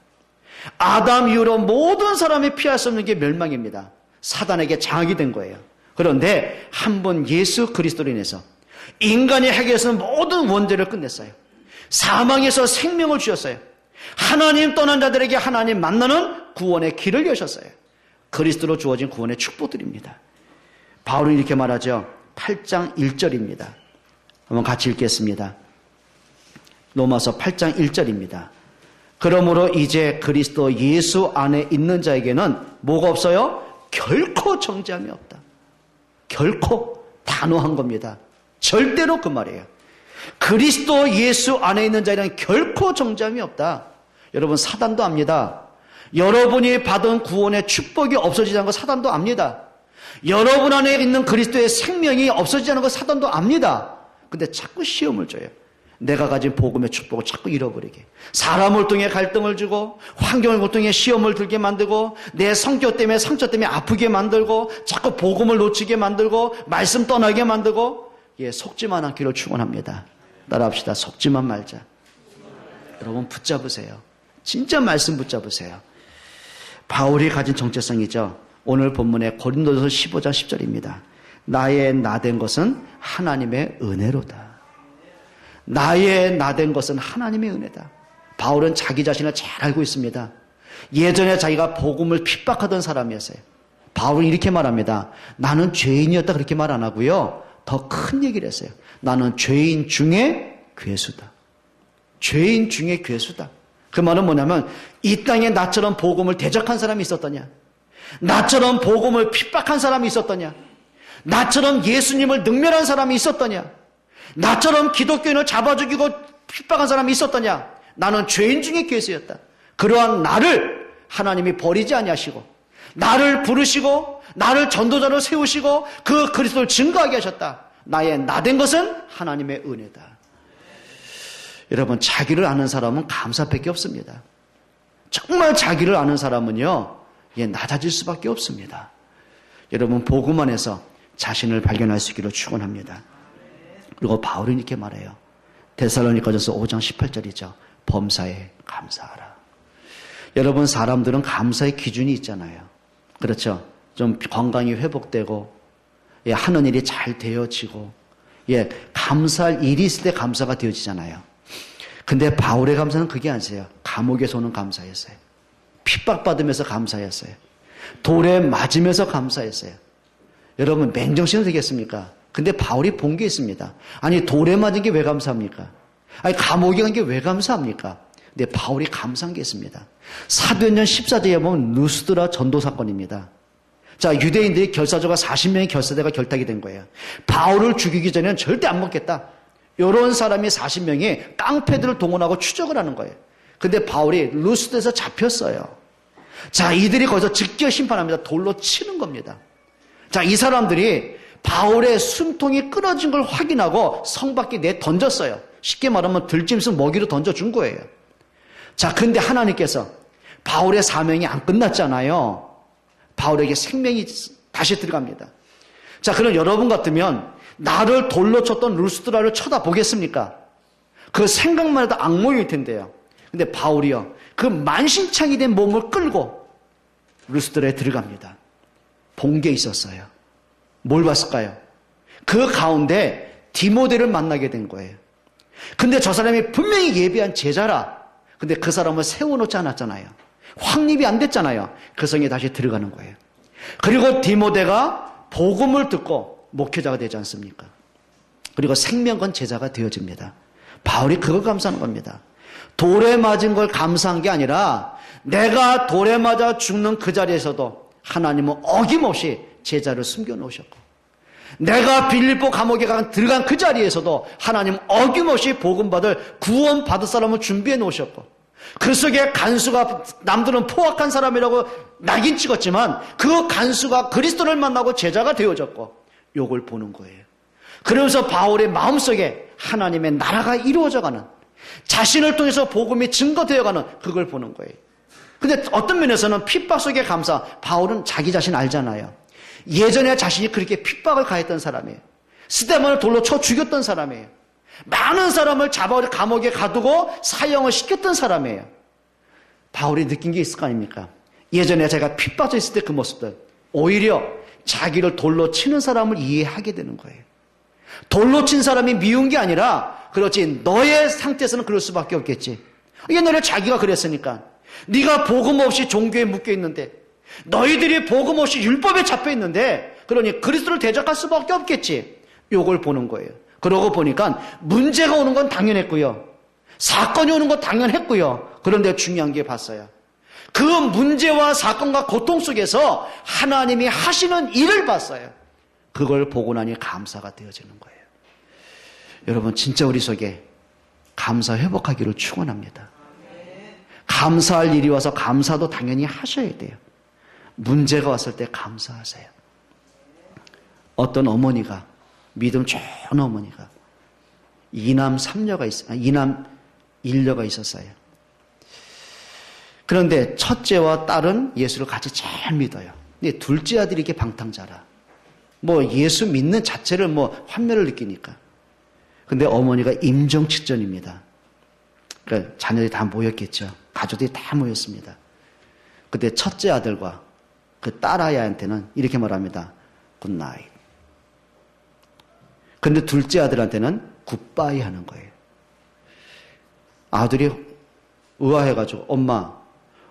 아담 이후로 모든 사람이 피할 수 없는 게 멸망입니다. 사단에게 장악이 된 거예요. 그런데 한 분 예수 그리스도로 인해서 인간이 해결해서는 모든 원죄를 끝냈어요. 사망에서 생명을 주셨어요. 하나님 떠난 자들에게 하나님 만나는 구원의 길을 여셨어요. 그리스도로 주어진 구원의 축복들입니다. 바울은 이렇게 말하죠. 8장 1절입니다. 한번 같이 읽겠습니다. 로마서 8장 1절입니다. 그러므로 이제 그리스도 예수 안에 있는 자에게는 뭐가 없어요? 결코 정죄함이 없다. 결코 단호한 겁니다. 절대로 그 말이에요. 그리스도 예수 안에 있는 자에게는 결코 정죄함이 없다. 여러분 사단도 압니다. 여러분이 받은 구원의 축복이 없어지지 않는 거 사단도 압니다. 여러분 안에 있는 그리스도의 생명이 없어지지 않는 거 사단도 압니다. 근데 자꾸 시험을 줘요. 내가 가진 복음의 축복을 자꾸 잃어버리게. 사람을 통해 갈등을 주고 환경을 통해 시험을 들게 만들고 내 성격 때문에 상처 때문에 아프게 만들고 자꾸 복음을 놓치게 만들고 말씀 떠나게 만들고 속지만 않기를 축원합니다. 따라합시다. 속지만 말자. 여러분 붙잡으세요. 진짜 말씀 붙잡으세요. 바울이 가진 정체성이죠. 오늘 본문의 고린도전서 15장 10절입니다. 나의 나된 것은 하나님의 은혜로다. 나의 나된 것은 하나님의 은혜다. 바울은 자기 자신을 잘 알고 있습니다. 예전에 자기가 복음을 핍박하던 사람이었어요. 바울은 이렇게 말합니다. 나는 죄인이었다 그렇게 말 안 하고요. 더 큰 얘기를 했어요. 나는 죄인 중에 괴수다. 죄인 중에 괴수다. 그 말은 뭐냐면 이 땅에 나처럼 복음을 대적한 사람이 있었더냐? 나처럼 복음을 핍박한 사람이 있었더냐? 나처럼 예수님을 능멸한 사람이 있었더냐? 나처럼 기독교인을 잡아 죽이고 핍박한 사람이 있었더냐? 나는 죄인 중에 괴수였다. 그러한 나를 하나님이 버리지 아니하시고 나를 부르시고 나를 전도자로 세우시고 그 그리스도를 증거하게 하셨다. 나의 나된 것은 하나님의 은혜다. 여러분 자기를 아는 사람은 감사밖에 없습니다. 정말 자기를 아는 사람은요 낮아질 수밖에 없습니다. 여러분 복음 안에서 자신을 발견할 수 있기를 축원합니다. 그리고 바울은 이렇게 말해요. 데살로니가전서 5장 18절이죠. 범사에 감사하라. 여러분 사람들은 감사의 기준이 있잖아요. 그렇죠. 좀 건강이 회복되고 하는 일이 잘 되어지고 감사할 일이 있을 때 감사가 되어지잖아요. 근데 바울의 감사는 그게 아니에요. 감옥에서 오는 감사였어요. 핍박받으면서 감사했어요. 돌에 맞으면서 감사했어요. 여러분 맨정신은 되겠습니까? 근데 바울이 본 게 있습니다. 아니 돌에 맞은 게 왜 감사합니까? 아니 감옥에 간 게 왜 감사합니까? 근데 바울이 감사한 게 있습니다. 사도행전 14절에 보면 루스드라 전도 사건입니다. 자, 유대인들이 결사조가 40명의 결사대가 결탁이 된 거예요. 바울을 죽이기 전에는 절대 안 먹겠다. 이런 사람이 40명이 깡패들을 동원하고 추적을 하는 거예요. 근데 바울이 루스드에서 잡혔어요. 자, 이들이 거기서 직결 심판합니다. 돌로 치는 겁니다. 자, 이 사람들이 바울의 숨통이 끊어진 걸 확인하고 성 밖에 내던졌어요. 쉽게 말하면 들짐승 먹이로 던져준 거예요. 자, 근데 하나님께서 바울의 사명이 안 끝났잖아요. 바울에게 생명이 다시 들어갑니다. 자, 그럼 여러분 같으면 나를 돌로 쳤던 루스드라를 쳐다보겠습니까? 그 생각만 해도 악몽일 텐데요. 근데 바울이요, 그 만신창이 된 몸을 끌고 루스드라에 들어갑니다. 본 게 있었어요. 뭘 봤을까요? 그 가운데 디모데를 만나게 된 거예요. 근데 저 사람이 분명히 예비한 제자라. 근데 그 사람을 세워놓지 않았잖아요. 확립이 안 됐잖아요. 그 성에 다시 들어가는 거예요. 그리고 디모데가 복음을 듣고 목회자가 되지 않습니까? 그리고 생명건 제자가 되어집니다. 바울이 그걸 감사하는 겁니다. 돌에 맞은 걸 감사한 게 아니라 내가 돌에 맞아 죽는 그 자리에서도 하나님은 어김없이 제자를 숨겨놓으셨고, 내가 빌립보 감옥에 들어간 그 자리에서도 하나님은 어김없이 복음받을 구원받을 사람을 준비해 놓으셨고, 그 속에 간수가 남들은 포악한 사람이라고 낙인 찍었지만 그 간수가 그리스도를 만나고 제자가 되어졌고, 요걸 보는 거예요. 그러면서 바울의 마음속에 하나님의 나라가 이루어져가는, 자신을 통해서 복음이 증거되어가는 그걸 보는 거예요. 근데 어떤 면에서는 핍박 속에 감사, 바울은 자기 자신 알잖아요. 예전에 자신이 그렇게 핍박을 가했던 사람이에요. 스데반을 돌로 쳐 죽였던 사람이에요. 많은 사람을 잡아 감옥에 가두고 사형을 시켰던 사람이에요. 바울이 느낀 게 있을 거 아닙니까? 예전에 제가 핍박져 있을 때 그 모습들, 오히려 자기를 돌로 치는 사람을 이해하게 되는 거예요. 돌로 친 사람이 미운 게 아니라, 그렇지, 너의 상태에서는 그럴 수밖에 없겠지. 옛날에 자기가 그랬으니까. 네가 복음 없이 종교에 묶여 있는데, 너희들이 복음 없이 율법에 잡혀 있는데, 그러니 그리스도를 대적할 수밖에 없겠지. 요걸 보는 거예요. 그러고 보니까 문제가 오는 건 당연했고요. 사건이 오는 건 당연했고요. 그런데 중요한 게 봤어요. 그 문제와 사건과 고통 속에서 하나님이 하시는 일을 봤어요. 그걸 보고 나니 감사가 되어지는 거예요. 여러분, 진짜 우리 속에 감사 회복하기를 축원합니다. 감사할 일이 와서 감사도 당연히 하셔야 돼요. 문제가 왔을 때 감사하세요. 어떤 어머니가, 믿음 좋은 어머니가 이남 1녀가 있었어요. 그런데 첫째와 딸은 예수를 같이 잘 믿어요. 근데 둘째 아들이 이렇게 방탕자라. 예수 믿는 자체를 환멸을 느끼니까. 근데 어머니가 임종측전입니다. 그러니까 자녀들이 다 모였겠죠. 가족들이 다 모였습니다. 근데 첫째 아들과 그 딸아이한테는 이렇게 말합니다. 굿나잇. 근데 둘째 아들한테는 굿바이 하는 거예요. 아들이 의아해가지고, 엄마,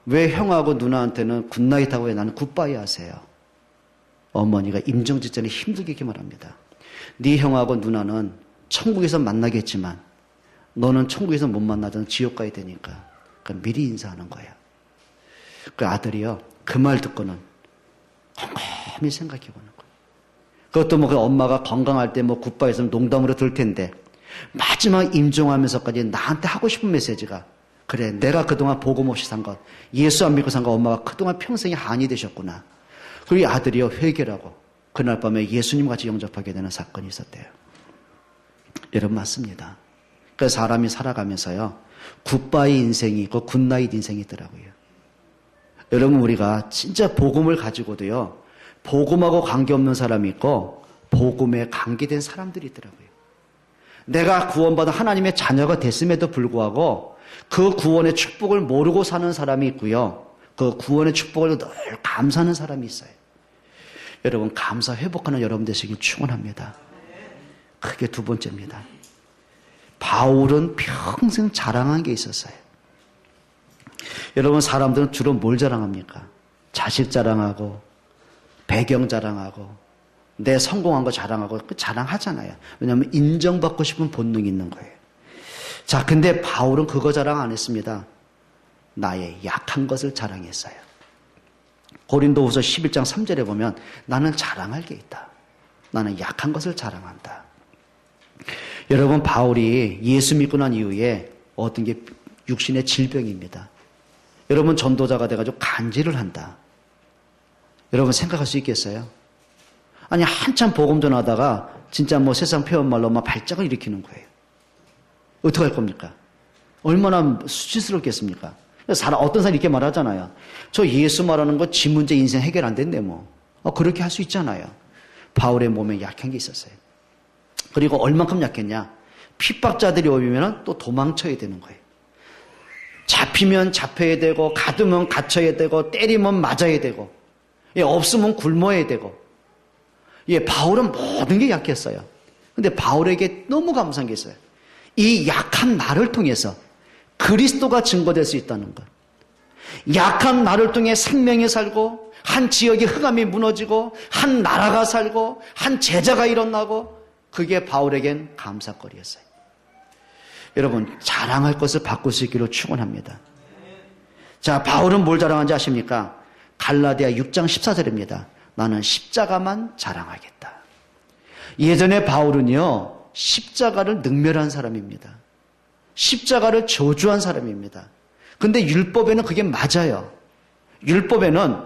왜 형하고 누나한테는 굿나잇 하고 왜 나는 굿바이 하세요? 어머니가 임종직전에 힘들게 이렇게 말합니다. 네 형하고 누나는 천국에서 만나겠지만 너는 천국에서 못 만나던 지옥 가야 되니까 미리 인사하는 거야. 그 아들이요, 그 말 듣고는 곰곰이 생각해 보는 거예요. 그것도 그 엄마가 건강할 때 굿바이 했으면 농담으로 들 텐데, 마지막 임종하면서까지 나한테 하고 싶은 메시지가, 그래, 내가 그동안 복음 없이 산 것, 예수 안 믿고 산 거 엄마가 그동안 평생에 한이 되셨구나. 그리고 이 아들이요, 회개하고 그날 밤에 예수님 같이 영접하게 되는 사건이 있었대요. 여러분, 맞습니다. 그 사람이 살아가면서요, 굿바이 인생이 있고 굿나잇 인생이 있더라고요. 여러분, 우리가 진짜 복음을 가지고도요, 복음하고 관계없는 사람이 있고 복음에 관계된 사람들이 있더라고요. 내가 구원받은 하나님의 자녀가 됐음에도 불구하고 그 구원의 축복을 모르고 사는 사람이 있고요, 그 구원의 축복을 늘 감사하는 사람이 있어요. 여러분, 감사 회복하는 여러분 되시길 축원합니다. 그게 두 번째입니다. 바울은 평생 자랑한 게 있었어요. 여러분, 사람들은 주로 뭘 자랑합니까? 자식 자랑하고, 배경 자랑하고, 내 성공한 거 자랑하고, 그 자랑하잖아요. 왜냐하면 인정받고 싶은 본능이 있는 거예요. 자, 근데 바울은 그거 자랑 안 했습니다. 나의 약한 것을 자랑했어요. 고린도후서 11장 3절에 보면 나는 자랑할 게 있다. 나는 약한 것을 자랑한다. 여러분, 바울이 예수 믿고 난 이후에 얻은 게 육신의 질병입니다. 여러분, 전도자가 돼가지고 간질을 한다. 여러분, 생각할 수 있겠어요? 아니 한참 복음 전하다가 진짜 뭐 세상 표현 말로 막 발작을 일으키는 거예요. 어떻게 할 겁니까? 얼마나 수치스럽겠습니까? 어떤 사람이 이렇게 말하잖아요. 저 예수 말하는 거 지 문제 인생 해결 안 된대 뭐. 그렇게 할 수 있잖아요. 바울의 몸에 약한 게 있었어요. 그리고 얼만큼 약했냐? 핍박자들이 오면 또 도망쳐야 되는 거예요. 잡히면 잡혀야 되고 가두면 갇혀야 되고 때리면 맞아야 되고 없으면 굶어야 되고 바울은 모든 게 약했어요. 근데 바울에게 너무 감사한 게 있어요. 이 약한 나를 통해서 그리스도가 증거될 수 있다는 것. 약한 나를 통해 생명이 살고 한 지역의 흑암이 무너지고 한 나라가 살고 한 제자가 일어나고 그게 바울에겐 감사거리였어요. 여러분 자랑할 것을 바꿀 수 있기를 축원합니다. 자, 바울은 뭘 자랑한지 아십니까? 갈라디아 6장 14절입니다. 나는 십자가만 자랑하겠다. 예전에 바울은요 십자가를 능멸한 사람입니다. 십자가를 저주한 사람입니다. 근데 율법에는 그게 맞아요. 율법에는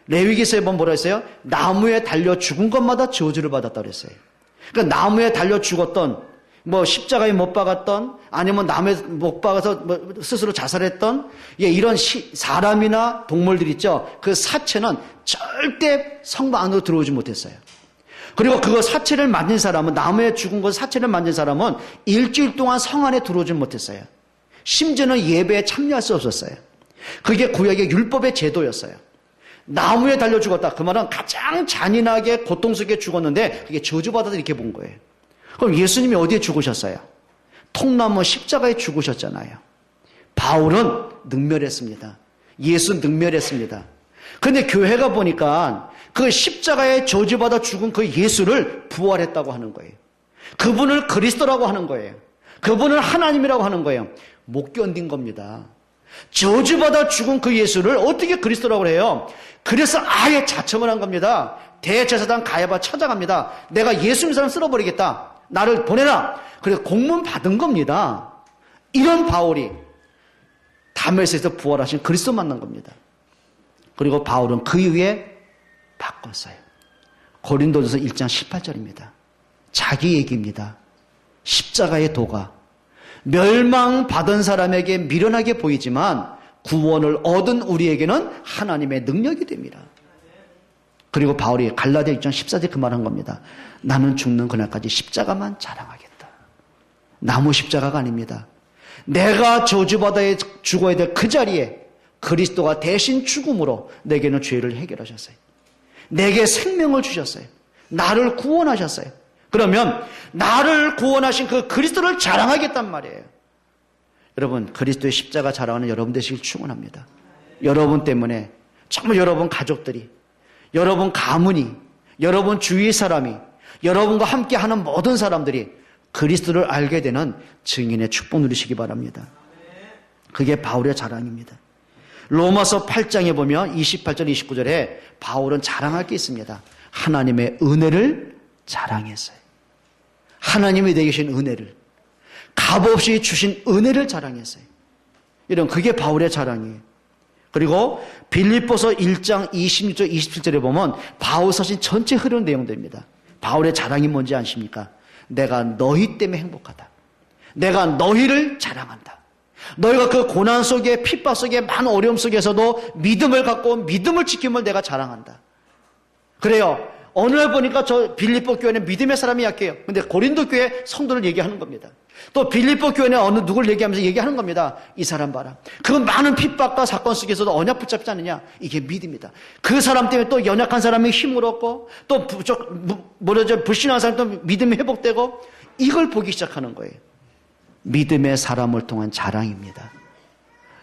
레위기서에 보면 뭐라 했어요? 나무에 달려 죽은 것마다 저주를 받았다고 그랬어요. 그러니까 나무에 달려 죽었던 뭐 십자가에 못 박았던 아니면 나무에 못 박아서 뭐 스스로 자살했던 이런 사람이나 동물들 있죠. 그 사체는 절대 성막 안으로 들어오지 못했어요. 그리고 그거 사체를 만진 사람은 나무에 죽은 것 사체를 만진 사람은 일주일 동안 성 안에 들어오지 못했어요. 심지어는 예배에 참여할 수 없었어요. 그게 구약의 율법의 제도였어요. 나무에 달려 죽었다. 그 말은 가장 잔인하게 고통 속에 죽었는데 그게 저주받아서 이렇게 본 거예요. 그럼 예수님이 어디에 죽으셨어요? 통나무 십자가에 죽으셨잖아요. 바울은 능멸했습니다. 예수 능멸했습니다. 그런데 교회가 보니까 그 십자가에 저주받아 죽은 그 예수를 부활했다고 하는 거예요. 그분을 그리스도라고 하는 거예요. 그분을 하나님이라고 하는 거예요. 못 견딘 겁니다. 저주받아 죽은 그 예수를 어떻게 그리스도라고 해요? 그래서 아예 자청을 한 겁니다. 대제사장 가야바 찾아갑니다. 내가 예수님 사람 쓸어버리겠다. 나를 보내라. 그래서 공문 받은 겁니다. 이런 바울이 다메섹에서 부활하신 그리스도 만난 겁니다. 그리고 바울은 그 이후에 바꿨어요. 고린도전서 1장 18절입니다. 자기 얘기입니다. 십자가의 도가 멸망받은 사람에게 미련하게 보이지만 구원을 얻은 우리에게는 하나님의 능력이 됩니다. 그리고 바울이 갈라디아 6장 14절에 그 말한 겁니다. 나는 죽는 그날까지 십자가만 자랑하겠다. 나무 십자가가 아닙니다. 내가 저주받아야 죽어야 될 그 자리에 그리스도가 대신 죽음으로 내게는 죄를 해결하셨어요. 내게 생명을 주셨어요. 나를 구원하셨어요. 그러면 나를 구원하신 그 그리스도를 자랑하겠단 말이에요. 여러분, 그리스도의 십자가 자랑하는 여러분 되시길 축원합니다. 여러분 때문에 정말 여러분 가족들이, 여러분 가문이, 여러분 주위의 사람이, 여러분과 함께하는 모든 사람들이 그리스도를 알게 되는 증인의 축복 누리시기 바랍니다. 그게 바울의 자랑입니다. 로마서 8장에 보면 28절 29절에 바울은 자랑할 게 있습니다. 하나님의 은혜를 자랑했어요. 하나님이 내게 주신 은혜를, 값없이 주신 은혜를 자랑했어요. 이런 그게 바울의 자랑이에요. 그리고 빌립보서 1장 26절 27절에 보면 바울 서신 전체 흐르는 내용들입니다. 바울의 자랑이 뭔지 아십니까? 내가 너희 때문에 행복하다. 내가 너희를 자랑한다. 너희가 그 고난 속에 핍박 속에 많은 어려움 속에서도 믿음을 갖고 믿음을 지킴을 내가 자랑한다. 그래요. 어느 날 보니까 저 빌립보 교회는 믿음의 사람이 약해요. 근데 고린도 교회 성도를 얘기하는 겁니다. 또 빌립보 교회는 어느 누구를 얘기하면서 얘기하는 겁니다. 이 사람 봐라. 그 많은 핍박과 사건 속에서도 언약 붙잡지 않느냐. 이게 믿음이다. 그 사람 때문에 또 연약한 사람이 힘을 얻고 또 불신한 사람 또 믿음이 회복되고 이걸 보기 시작하는 거예요. 믿음의 사람을 통한 자랑입니다.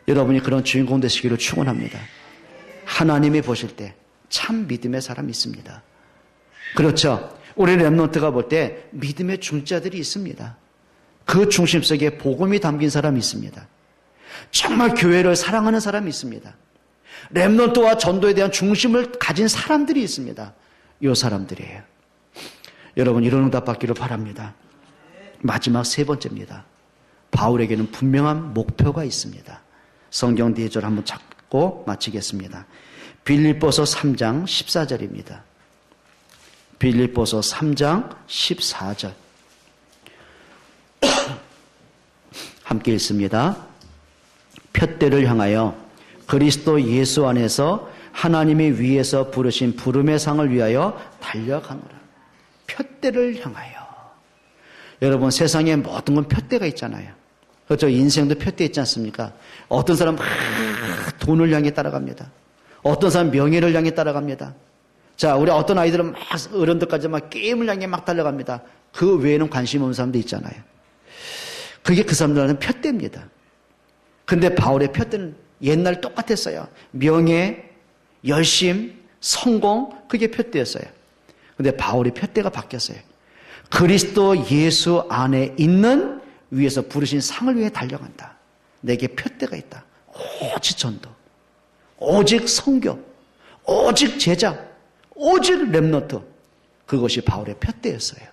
여러분이 그런 주인공 되시기를 축원합니다. 하나님이 보실 때 참 믿음의 사람이 있습니다. 그렇죠. 우리 렘넌트가 볼 때 믿음의 중자들이 있습니다. 그 중심 속에 복음이 담긴 사람이 있습니다. 정말 교회를 사랑하는 사람이 있습니다. 렘넌트와 전도에 대한 중심을 가진 사람들이 있습니다. 이 사람들이에요. 여러분 이런 응답 받기를 바랍니다. 마지막 세 번째입니다. 바울에게는 분명한 목표가 있습니다. 성경 뒤에 절 한번 찾고 마치겠습니다. 빌립보서 3장 14절입니다. 빌립보서 3장 14절. 함께 읽습니다. 푯대를 향하여 그리스도 예수 안에서 하나님이 위에서 부르신 부름의 상을 위하여 달려가노라. 푯대를 향하여. 여러분, 세상에 모든 건 푯대가 있잖아요. 그렇죠? 인생도 푯대 있지 않습니까? 어떤 사람은 막 돈을 향해 따라갑니다. 어떤 사람은 명예를 향해 따라갑니다. 자, 우리 어떤 아이들은 막 어른들까지 막 게임을 향해 막 달려갑니다. 그 외에는 관심 없는 사람도 있잖아요. 그게 그 사람들한테는 푯대입니다. 근데 바울의 푯대는 옛날 똑같았어요. 명예, 열심, 성공, 그게 푯대였어요. 근데 바울의 푯대가 바뀌었어요. 그리스도 예수 안에 있는 위에서 부르신 상을 위해 달려간다. 내게 푯대가 있다. 오직 전도, 오직 선교, 오직 제자, 오직 렘넌트. 그것이 바울의 푯대였어요.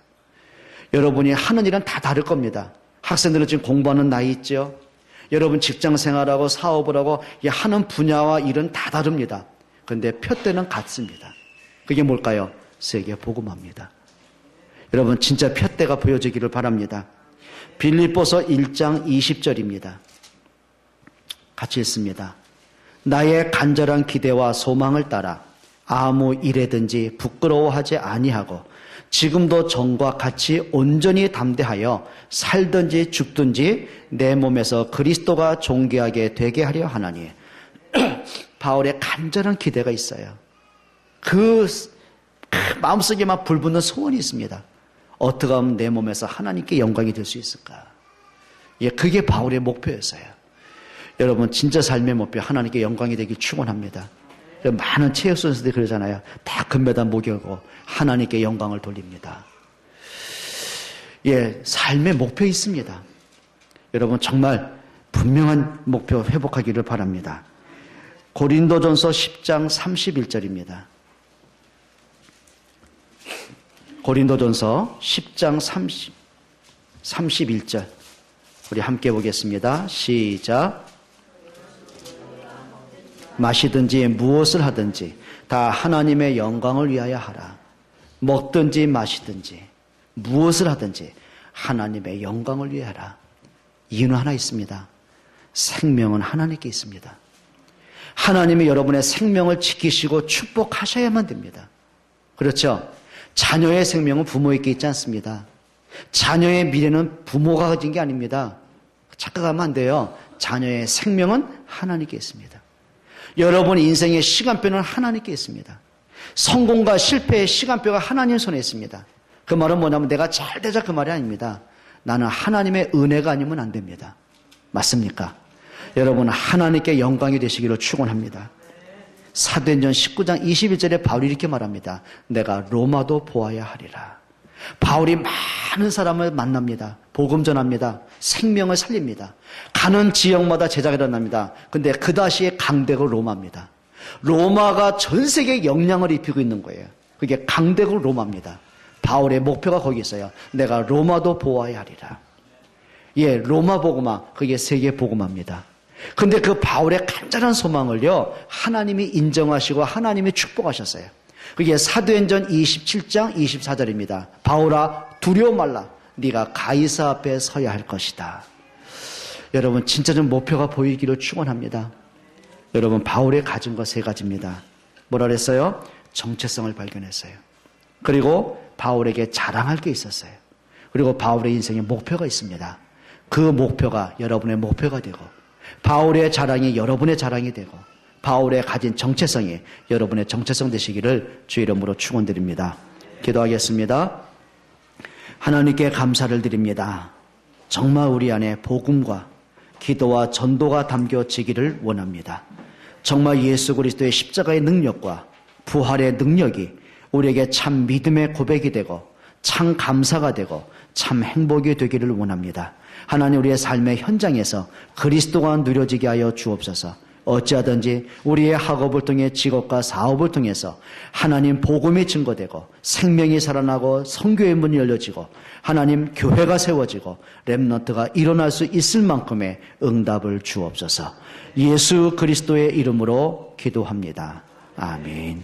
여러분이 하는 일은 다 다를 겁니다. 학생들은 지금 공부하는 나이 있죠. 여러분 직장 생활하고 사업을 하고 하는 분야와 일은 다 다릅니다. 그런데 푯대는 같습니다. 그게 뭘까요? 세계 복음화입니다. 여러분 진짜 푯대가 보여지기를 바랍니다. 빌립보서 1장 20절입니다. 같이 읽습니다. 나의 간절한 기대와 소망을 따라 아무 일에든지 부끄러워하지 아니하고 지금도 전과 같이 온전히 담대하여 살든지 죽든지 내 몸에서 그리스도가 존귀하게 되게 하려 하나니. 바울의 간절한 기대가 있어요. 그 마음속에 막 불붙는 소원이 있습니다. 어떻게 하면 내 몸에서 하나님께 영광이 될 수 있을까? 예, 그게 바울의 목표였어요. 여러분 진짜 삶의 목표 하나님께 영광이 되길 축원합니다. 많은 체육 선수들이 그러잖아요. 다 금메달 목여고 하나님께 영광을 돌립니다. 예, 삶의 목표 있습니다. 여러분 정말 분명한 목표 회복하기를 바랍니다. 고린도전서 10장 31절입니다. 고린도전서 10장 31절. 우리 함께 보겠습니다. 시작. 마시든지 무엇을 하든지 다 하나님의 영광을 위하여 하라. 먹든지 마시든지 무엇을 하든지 하나님의 영광을 위하여 하라. 이유는 하나 있습니다. 생명은 하나님께 있습니다. 하나님이 여러분의 생명을 지키시고 축복하셔야만 됩니다. 그렇죠? 자녀의 생명은 부모에게 있지 않습니다. 자녀의 미래는 부모가 가진 게 아닙니다. 착각하면 안 돼요. 자녀의 생명은 하나님께 있습니다. 여러분 인생의 시간표는 하나님께 있습니다. 성공과 실패의 시간표가 하나님 손에 있습니다. 그 말은 뭐냐면 내가 잘 되자 그 말이 아닙니다. 나는 하나님의 은혜가 아니면 안 됩니다. 맞습니까? 여러분 하나님께 영광이 되시기를 축원합니다. 사도행전 19장 21절에 바울이 이렇게 말합니다. 내가 로마도 보아야 하리라. 바울이 많은 사람을 만납니다. 복음 전합니다. 생명을 살립니다. 가는 지역마다 제자가 일어납니다. 근데 그다시의 강대국 로마입니다. 로마가 전 세계에 영향을 입히고 있는 거예요. 그게 강대국 로마입니다. 바울의 목표가 거기 있어요. 내가 로마도 보아야 하리라. 예, 로마 복음화, 그게 세계 복음화입니다. 근데 그 바울의 간절한 소망을요, 하나님이 인정하시고 하나님이 축복하셨어요. 그게 사도행전 27장 24절입니다. 바울아 두려워 말라. 네가 가이사 앞에 서야 할 것이다. 여러분 진짜 좀 목표가 보이기를 축원합니다. 여러분 바울의 가진 것 세 가지입니다. 뭐라 그랬어요? 정체성을 발견했어요. 그리고 바울에게 자랑할 게 있었어요. 그리고 바울의 인생에 목표가 있습니다. 그 목표가 여러분의 목표가 되고 바울의 자랑이 여러분의 자랑이 되고 바울의 가진 정체성이 여러분의 정체성 되시기를 주의 이름으로 축원드립니다. 기도하겠습니다. 하나님께 감사를 드립니다. 정말 우리 안에 복음과 기도와 전도가 담겨지기를 원합니다. 정말 예수 그리스도의 십자가의 능력과 부활의 능력이 우리에게 참 믿음의 고백이 되고 참 감사가 되고 참 행복이 되기를 원합니다. 하나님 우리의 삶의 현장에서 그리스도가 누려지게 하여 주옵소서. 어찌하든지 우리의 학업을 통해 직업과 사업을 통해서 하나님 복음이 증거되고 생명이 살아나고 선교의 문이 열려지고 하나님 교회가 세워지고 렘넌트가 일어날 수 있을 만큼의 응답을 주옵소서. 예수 그리스도의 이름으로 기도합니다. 아멘.